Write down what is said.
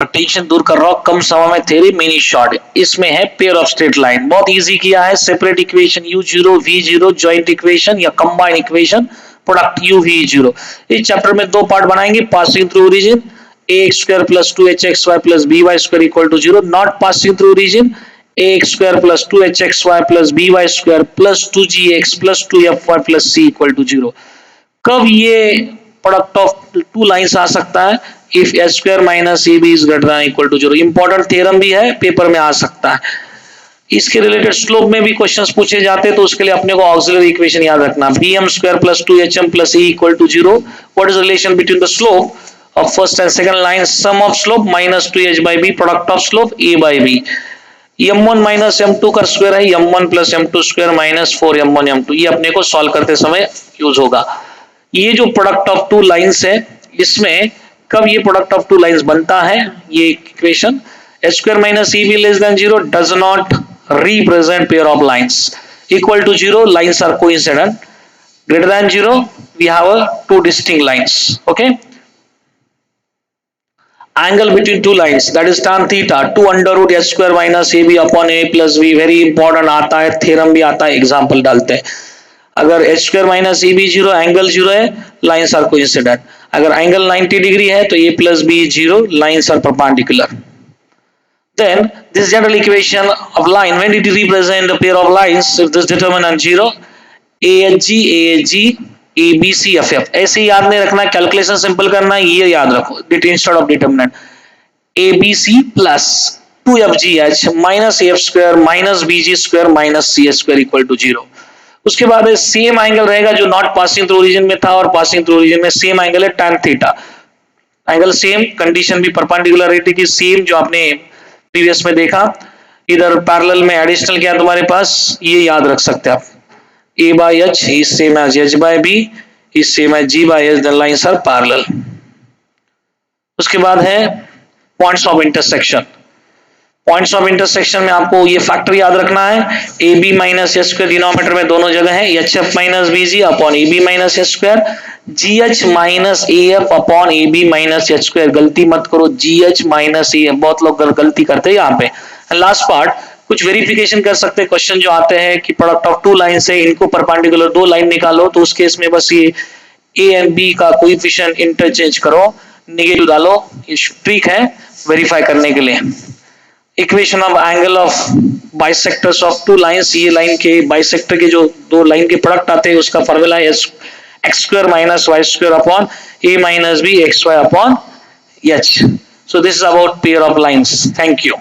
Tension दूर कर रहा हूं, कम समय में थ्योरी मिनी शॉर्ट। इसमें है पेयर ऑफ स्ट्रेट लाइन, बहुत इजी किया है। Separate equation u0 v0 joint equation या combined equation product u v0। इस चैप्टर में दो पार्ट बनाएंगे, passing through origin ax square plus 2hxy plus by square equal to 0, not passing through origin ax square plus 2hxy plus by square plus 2gx plus 2fy plus c equal to 0। कब ये product of two lines आ सकता है? If h square minus a b is greater than equal to 0। Important theorem भी है, paper में आ सकता है। इसके रिलेटेड स्लोप में भी क्वेश्चंस पूछे जाते हैं, तो उसके लिए अपने को ऑक्सिलरी इक्वेशन याद रखना, bm square plus 2hm plus e equal to 0। What is the relation between the slope of first and second line? Sum of slope minus 2h by b, product of slope a by b। m1 minus m2 का square है, m1 plus m2 square minus 4m1 m2। ये अपने को solve करते समय use होगा। ये जो प्रोडक्ट ऑफ टू लाइंस है, इसमें कब ये प्रोडक्ट ऑफ टू लाइंस बनता है? ये equation h square minus e b less than 0 does not represent pair of lines। equal to 0 lines are coincident, greater than 0 we have a two distinct lines। okay, angle between two lines that is tan theta 2 under root h square minus ab upon a plus b। Very important आता है, theorem भी आता है, example डालते हैं। अगर h square minus ab 0, angle 0 है, lines are coincident. अगर एंगल 90 डिग्री है तो a plus b 0, lines are perpendicular. then this general equation of line, when it represent a pair of lines, if this determinant 0 ahg abc ff, ऐसे याद नहीं रखना, calculation simple करना है, ये याद रखो instead of determinant abc plus 2fgh minus af square minus bg square minus ch square equal to 0। उसके बाद सेम एंगल रहेगा जो नॉट पासिंग थ्रू ओरिजिन में था, और पासिंग थ्रू ओरिजिन में सेम एंगल है tan theta. Angle same, condition भी परपेंडिकुलरिटी की सेम जो आपने प्रीवियस में देखा। इधर पैरेलल में एडिशनल क्या है तुम्हारे पास, ये याद रख सकते हैं आप, a by h is same as h by b is same as g by h, the lines are parallel। उसके बाद है points of intersection. Points of intersection में आपको ये फैक्टर याद रखना है, a b minus h square denominator में दोनों जगह है, h f minus b g upon a b minus h square, g h minus a f upon a b minus h square. गलती मत करो, g h minus a f, बहुत लोग गलती करते हैं यहाँ पे। लास्ट पार्ट, कुछ वेरिफिकेशन कर सकते हैं, क्वेश्चन जो आते हैं कि प्रोडक्ट ऑफ टू लाइन से इनको परपेंडिकुलर दो लाइन निकालो, तो उस केस में बस ये ए एंड बी का कोएफिशिएंट इंटरचेंज करो, नेगेटिव डालो, ये ट्रिक है वेरीफाई करने के लिए। Equation of angle of bisectors of two lines, ये लाइन के बाइसेक्टर के जो दो लाइन के प्रोडक्ट आते हैं उसका फॉर्मूला है x square minus y square upon a minus b x y upon h. So this is about pair of lines. Thank you.